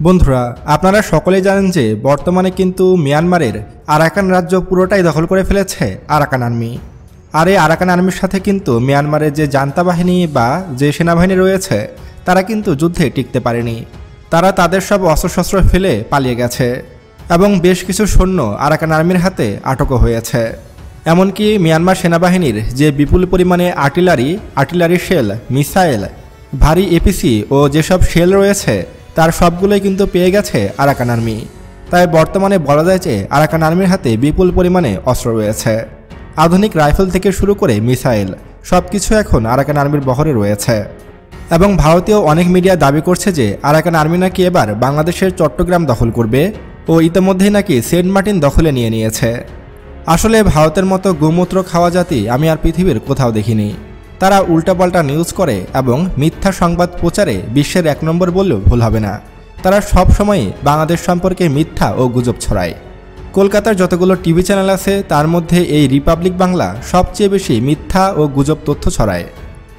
বন্ধুরা, আপনারা সকলেই জানেন যে বর্তমানে কিন্তু মিয়ানমারের আরাকান রাজ্য পুরোটাই দখল করে ফেলেছে আরাকান আর্মি। আর এই আরাকান আর্মির সাথে কিন্তু মিয়ানমারের যে জান্তা বাহিনী বা যে সেনাবাহিনী রয়েছে তারা কিন্তু যুদ্ধে টিকতে পারেনি। তারা তাদের সব অস্ত্রশস্ত্র ফেলে পালিয়ে গেছে এবং বেশ কিছু সৈন্য আরাকান আর্মির হাতে আটকও হয়েছে। এমনকি মিয়ানমার সেনাবাহিনীর যে বিপুল পরিমাণে আর্টিলারি শেল, মিসাইল, ভারী এপিসি ও যেসব শেল রয়েছে তার সবগুলোই কিন্তু পেয়ে গেছে আরাকান আর্মি। তাই বর্তমানে বলা যায় যে আরাকান আর্মির হাতে বিপুল পরিমাণে অস্ত্র রয়েছে। আধুনিক রাইফেল থেকে শুরু করে মিসাইল সব কিছু এখন আরাকান আর্মির বহরে রয়েছে। এবং ভারতীয় অনেক মিডিয়া দাবি করছে যে আরাকান আর্মি নাকি এবার বাংলাদেশের চট্টগ্রাম দখল করবে ও ইতিমধ্যেই নাকি সেন্ট মার্টিন দখলে নিয়েছে। আসলে ভারতের মতো গোমূত্র খাওয়া জাতি আমি আর পৃথিবীর কোথাও দেখিনি। তারা উল্টাপাল্টা নিউজ করে এবং মিথ্যা সংবাদ প্রচারে বিশ্বের 1 নম্বর বললেও ভুল হবে না। তারা সব সময়ই বাংলাদেশ সম্পর্কে মিথ্যা ও গুজব ছড়ায়। কলকাতার যতগুলো টিভি চ্যানেল আছে তার মধ্যে এই রিপাবলিক বাংলা সবচেয়ে বেশি মিথ্যা ও গুজব তথ্য ছড়ায়।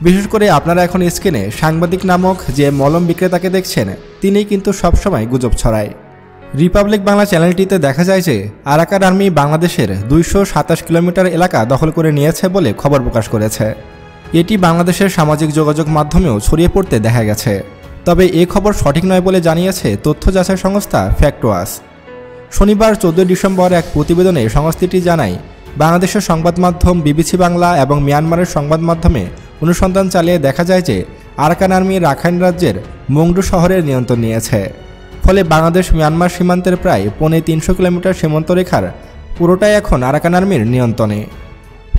বিশেষ করে আপনারা এখন স্ক্রিনে সাংবাদিক নামক যে মলম বিক্রেতাকে দেখছেন তিনিই কিন্তু সবসময় গুজব ছড়ায়। রিপাবলিক বাংলা চ্যানেলটিতে দেখা যায় যে আরাকান আর্মি বাংলাদেশের 227 কিলোমিটার এলাকা দখল করে নিয়েছে বলে খবর প্রকাশ করেছে। এটি বাংলাদেশের সামাজিক যোগাযোগ মাধ্যমেও ছড়িয়ে পড়তে দেখা গেছে। তবে এ খবর সঠিক নয় বলে জানিয়েছে তথ্য যাচাই সংস্থা ফ্যাক্টওয়াচ। শনিবার 14 ডিসেম্বর এক প্রতিবেদনে সংস্থাটি জানায়, বাংলাদেশের সংবাদ মাধ্যম বিবিসি বাংলা এবং মিয়ানমারের সংবাদ মাধ্যমে অনুসন্ধান চালিয়ে দেখা যায় যে আরাকান আর্মি রাখাইন রাজ্যের মংডু শহরের নিয়ন্ত্রণ নিয়েছে। ফলে বাংলাদেশ মিয়ানমার সীমান্তের প্রায় 350 কিলোমিটার সীমান্ত রেখার পুরোটাই এখন আরাকান আর্মির নিয়ন্ত্রণে।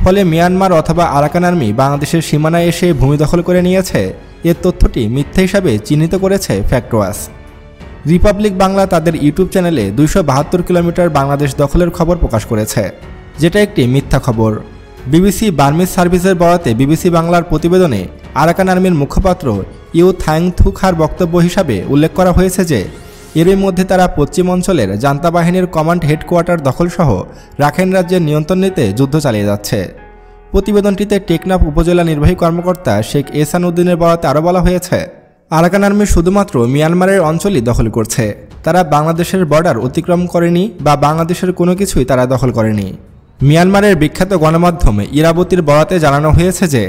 ফলে মিয়ানমার অথবা আরাকান আর্মি বাংলাদেশের সীমানায় এসে ভূমি দখল করে নিয়েছে এর তথ্যটি মিথ্যা হিসাবে চিহ্নিত করেছে ফ্যাক্টওয়াচ। রিপাবলিক বাংলা তাদের ইউটিউব চ্যানেলে 272 কিলোমিটার বাংলাদেশ দখলের খবর প্রকাশ করেছে, যেটা একটি মিথ্যা খবর। বিবিসি বার্মিজ সার্ভিসের বরাতে বিবিসি বাংলার প্রতিবেদনে আরাকান আর্মির মুখপাত্র ইউ থাং থুখার বক্তব্য হিসাবে উল্লেখ করা হয়েছে যে এরই মধ্যে তারা পশ্চিম অঞ্চলের জান্তা বাহিনীর কমান্ড হেডকোয়ার্টার দখলসহ রাখাইন রাজ্যের নিয়ন্ত্রণ নিতে যুদ্ধ চালিয়ে যাচ্ছে। প্রতিবেদনটিতে টেকনাফ উপজেলা নির্বাহী কর্মকর্তা শেখ এহসান উদ্দিনের বরাতে আরও বলা হয়েছে, আরাকান আর্মি শুধুমাত্র মিয়ানমারের অঞ্চলই দখল করছে, তারা বাংলাদেশের বর্ডার অতিক্রম করেনি বা বাংলাদেশের কোনো কিছুই তারা দখল করেনি। মিয়ানমারের বিখ্যাত গণমাধ্যম ইরাবতীর বরাতে জানানো হয়েছে যে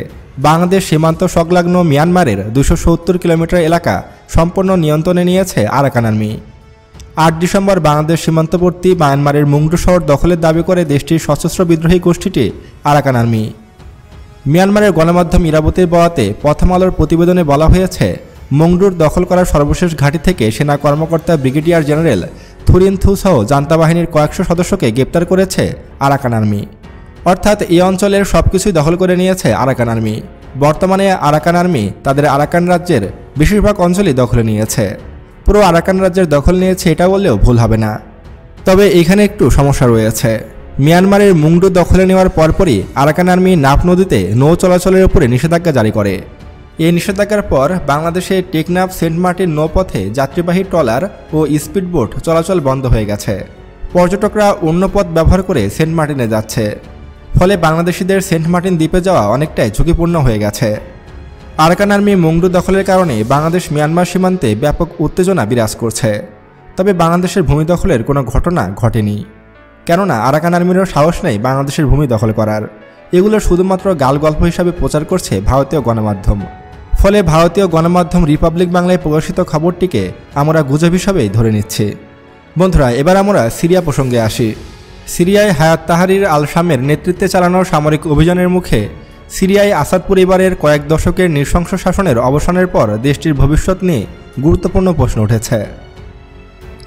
বাংলাদেশ সীমান্ত সংলগ্ন মিয়ানমারের 270 কিলোমিটার এলাকা সম্পূর্ণ নিয়ন্ত্রণে নিয়েছে আরাকান আর্মি। 8 ডিসেম্বর বাংলাদেশ সীমান্তবর্তী মায়ানমারের মুংডু শহর দখলের দাবি করে দেশটির সশস্ত্র বিদ্রোহী গোষ্ঠীটি আরাকান আর্মি। মিয়ানমারের গণমাধ্যম ইরাবতীর বরাতে প্রথম আলোর প্রতিবেদনে বলা হয়েছে, মংডুর দখল করার সর্বশেষ ঘাঁটি থেকে সেনা কর্মকর্তা ব্রিগেডিয়ার জেনারেল থুরিন থু সহ জান্তা বাহিনীর কয়েকশো সদস্যকে গ্রেপ্তার করেছে আরাকান আর্মি। অর্থাৎ এই অঞ্চলের সবকিছুই দখল করে নিয়েছে আরাকান আর্মি। বর্তমানে আরাকান আর্মি তাদের আরাকান রাজ্যের বেশিরভাগ অঞ্চলই দখলে নিয়েছে। পুরো আরাকান রাজ্যের দখল নিয়েছে এটা বললেও ভুল হবে না। তবে এখানে একটু সমস্যা রয়েছে। মিয়ানমারের মুংডু দখলে নেওয়ার পরপরই আরাকান আর্মি নাফ নদীতে নৌ চলাচলের উপরে নিষেধাজ্ঞা জারি করে। এই নিষেধাজ্ঞার পর বাংলাদেশে টেকনাফ সেন্ট মার্টিন নৌপথে যাত্রীবাহী ট্রলার ও স্পিডবোট চলাচল বন্ধ হয়ে গেছে। পর্যটকরা অন্য পথ ব্যবহার করে সেন্ট মার্টিনে যাচ্ছে। ফলে বাংলাদেশিদের সেন্ট মার্টিন দ্বীপে যাওয়া অনেকটাই ঝুঁকিপূর্ণ হয়ে গেছে। আরাকান আর্মি মুংডু দখলের কারণে বাংলাদেশ মিয়ানমার সীমান্তে ব্যাপক উত্তেজনা বিরাজ করছে। তবে বাংলাদেশের ভূমি দখলের কোনো ঘটনা ঘটেনি, কেননা আরাকান আর্মিরও সাহস নেই বাংলাদেশের ভূমি দখল করার। এগুলো শুধুমাত্র গালগল্প হিসাবে প্রচার করছে ভারতীয় গণমাধ্যম। ফলে ভারতীয় গণমাধ্যম রিপাবলিক বাংলায় প্রকাশিত খবরটিকে আমরা গুজব হিসাবেই ধরে নিচ্ছি। বন্ধুরা, এবার আমরা সিরিয়া প্রসঙ্গে আসি। সিরিয়ায় হায়াত তাহরির আল শামের নেতৃত্বে চালানো সামরিক অভিযানের মুখে সিরিয়ায় আসাদ পরিবারের কয়েক দশকের নৃশংস শাসনের অবসানের পর দেশটির ভবিষ্যৎ নিয়ে গুরুত্বপূর্ণ প্রশ্ন উঠেছে।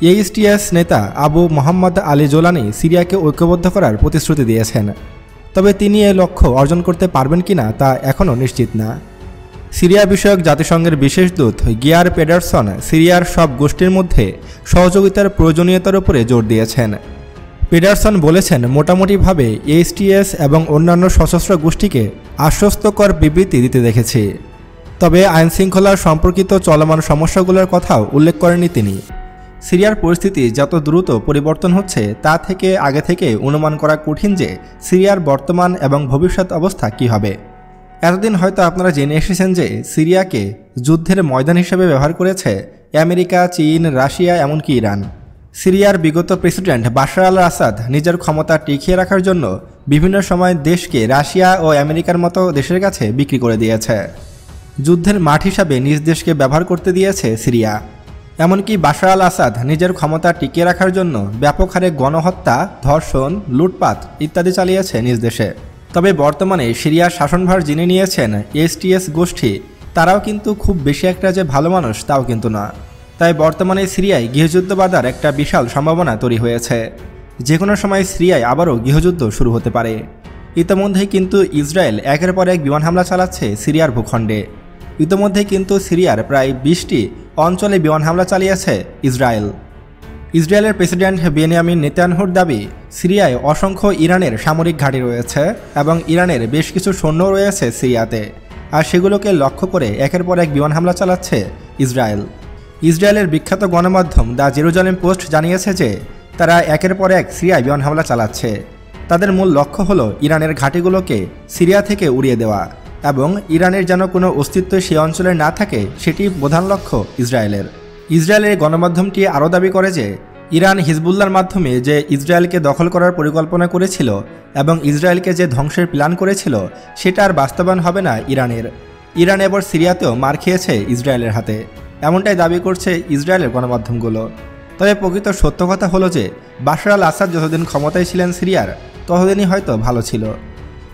এইচটিএস নেতা আবু মোহাম্মদ আলী জোলানি সিরিয়াকে ঐক্যবদ্ধ করার প্রতিশ্রুতি দিয়েছেন। তবে তিনি এ লক্ষ্য অর্জন করতে পারবেন কিনা তা এখনও নিশ্চিত না। সিরিয়া বিষয়ক জাতিসংঘের বিশেষ দূত গিয়ার পেডারসন সিরিয়ার সব গোষ্ঠীর মধ্যে সহযোগিতার প্রয়োজনীয়তার উপরে জোর দিয়েছেন। পেডারসন বলেছেন, মোটামুটিভাবে এইচটিএস এবং অন্যান্য সশস্ত্র গোষ্ঠীকে আশ্বস্তকর বিবৃতি দিতে দেখেছি। তবে আইনশৃঙ্খলা সম্পর্কিত চলমান সমস্যাগুলোর কথাও উল্লেখ করেননি তিনি। সিরিয়ার পরিস্থিতি যত দ্রুত পরিবর্তন হচ্ছে তা থেকে আগে থেকে অনুমান করা কঠিন যে সিরিয়ার বর্তমান এবং ভবিষ্যৎ অবস্থা কী হবে। এতদিন হয়তো আপনারা জেনে এসেছেন যে সিরিয়াকে যুদ্ধের ময়দান হিসেবে ব্যবহার করেছে আমেরিকা, চীন, রাশিয়া, এমনকি ইরান। সিরিয়ার বিগত প্রেসিডেন্ট বাশার আল আসাদ নিজের ক্ষমতা টিকিয়ে রাখার জন্য বিভিন্ন সময় দেশকে রাশিয়া ও আমেরিকার মতো দেশের কাছে বিক্রি করে দিয়েছে। যুদ্ধের মাঠ হিসাবে নিজ দেশকে ব্যবহার করতে দিয়েছে সিরিয়া। এমনকি বাশার আল আসাদ নিজের ক্ষমতা টিকিয়ে রাখার জন্য ব্যাপক হারে গণহত্যা, ধর্ষণ, লুটপাট ইত্যাদি চালিয়েছে নিজ দেশে। তবে বর্তমানে সিরিয়ার শাসনভার যিনি নিয়েছেন এসটিএস গোষ্ঠী, তারাও কিন্তু খুব বেশি একটা যে ভালো মানুষ তাও কিন্তু না। তাই বর্তমানে সিরিয়ায় গৃহযুদ্ধ বাঁধার একটা বিশাল সম্ভাবনা তৈরি হয়েছে। যে কোনো সময় সিরিয়ায় আবারও গৃহযুদ্ধ শুরু হতে পারে। ইতিমধ্যেই কিন্তু ইসরায়েল একের পর এক বিমান হামলা চালাচ্ছে সিরিয়ার ভূখণ্ডে। ইতিমধ্যেই কিন্তু সিরিয়ার প্রায় 20টি অঞ্চলে বিমান হামলা চালিয়েছে ইসরায়েল। ইসরায়েলের প্রেসিডেন্ট বেনিয়ামিন নেতানয়াহুর দাবি, সিরিয়ায় অসংখ্য ইরানের সামরিক ঘাঁটি রয়েছে এবং ইরানের বেশ কিছু সৈন্য রয়েছে সিরিয়াতে, আর সেগুলোকে লক্ষ্য করে একের পর এক বিমান হামলা চালাচ্ছে ইসরায়েল। ইসরায়েলের বিখ্যাত গণমাধ্যম দ্য জেরুজালেম পোস্ট জানিয়েছে যে তারা একের পর এক সিরিয়ায় বিমান হামলা চালাচ্ছে। তাদের মূল লক্ষ্য হলো ইরানের ঘাঁটিগুলোকে সিরিয়া থেকে উড়িয়ে দেওয়া এবং ইরানের যেন কোনো অস্তিত্ব সেই অঞ্চলে না থাকে, সেটি প্রধান লক্ষ্য ইসরায়েলের। ইসরায়েলের গণমাধ্যমটি আরও দাবি করে যে ইরান হিজবুল্লাহর মাধ্যমে যে ইসরায়েলকে দখল করার পরিকল্পনা করেছিল এবং ইসরায়েলকে যে ধ্বংসের প্ল্যান করেছিল, সেটা আর বাস্তবায়ন হবে না ইরানের। ইরান এবার সিরিয়াতেও মার খেয়েছে ইসরায়েলের হাতে, এমনটাই দাবি করছে ইসরায়েলের গণমাধ্যমগুলো। তবে প্রকৃত সত্য কথা হলো যে বাশার আল আসাদ যতদিন ক্ষমতায় ছিলেন সিরিয়ার, ততদিনই হয়তো ভালো ছিল।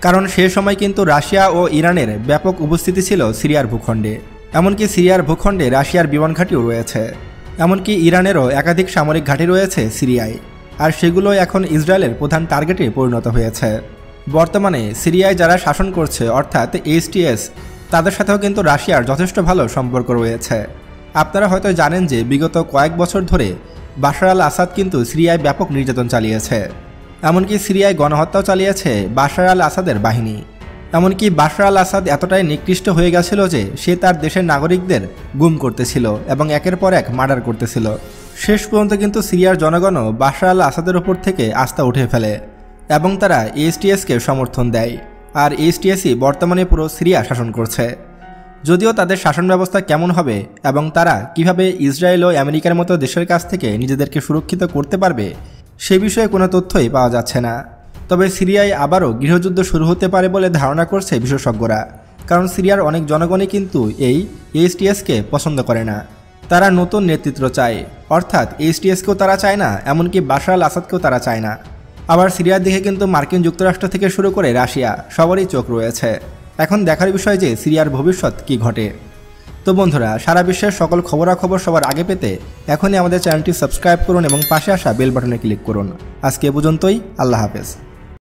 কারণ সে সময় কিন্তু রাশিয়া ও ইরানের ব্যাপক উপস্থিতি ছিল সিরিয়ার ভূখণ্ডে। এমনকি সিরিয়ার ভূখণ্ডে রাশিয়ার বিমান ঘাঁটিও রয়েছে। এমনকি ইরানেরও একাধিক সামরিক ঘাঁটি রয়েছে সিরিয়ায়, আর সেগুলো এখন ইসরায়েলের প্রধান টার্গেটে পরিণত হয়েছে। বর্তমানে সিরিয়ায় যারা শাসন করছে অর্থাৎ এসটিএস, তাদের সাথেও কিন্তু রাশিয়ার যথেষ্ট ভালো সম্পর্ক রয়েছে। আপনারা হয়তো জানেন যে বিগত কয়েক বছর ধরে বাশার আল আসাদ কিন্তু সিরিয়ায় ব্যাপক নির্যাতন চালিয়েছে। এমনকি সিরিয়ায় গণহত্যাও চালিয়েছে বাশার আল আসাদের বাহিনী। এমনকি বাশার আল আসাদ এতটাই নিকৃষ্ট হয়ে গেছিল যে সে তার দেশের নাগরিকদের গুম করতেছিল এবং একের পর এক মার্ডার করতেছিল। শেষ পর্যন্ত কিন্তু সিরিয়ার জনগণও বাশার আল আসাদের ওপর থেকে আস্থা উঠে ফেলে এবং তারা এসটিএসকে সমর্থন দেয়। আর এসটিএসই বর্তমানে পুরো সিরিয়া শাসন করছে। যদিও তাদের শাসন ব্যবস্থা কেমন হবে এবং তারা কিভাবে ইসরায়েল ও আমেরিকার মতো দেশের কাছ থেকে নিজেদেরকে সুরক্ষিত করতে পারবে, সে বিষয়ে কোনো তথ্যই পাওয়া যাচ্ছে না। তবে সিরিয়ায় আবারও গৃহযুদ্ধ শুরু হতে পারে বলে ধারণা করছে বিশেষজ্ঞরা। কারণ সিরিয়ার অনেক জনগণই কিন্তু এই এসটিএসকে পছন্দ করে না। তারা নতুন নেতৃত্ব চায়, অর্থাৎ এসটিএসকেও তারা চায় না, এমনকি বাশার আল আসাদকেও তারা চায় না। আবার সিরিয়ার দিকে কিন্তু মার্কিন যুক্তরাষ্ট্র থেকে শুরু করে রাশিয়া সবারই চোখ রয়েছে। এখন দেখার বিষয় যে সিরিয়ার ভবিষ্যৎ কি ঘটে। তো বন্ধুরা, সারা বিশ্বের সকল খবরাখবর সবার আগে পেতে এখনই আমাদের চ্যানেলটি সাবস্ক্রাইব করুন এবং পাশে আসা বেল বাটনে ক্লিক করুন। আজকে এ পর্যন্তই, আল্লাহ হাফেজ।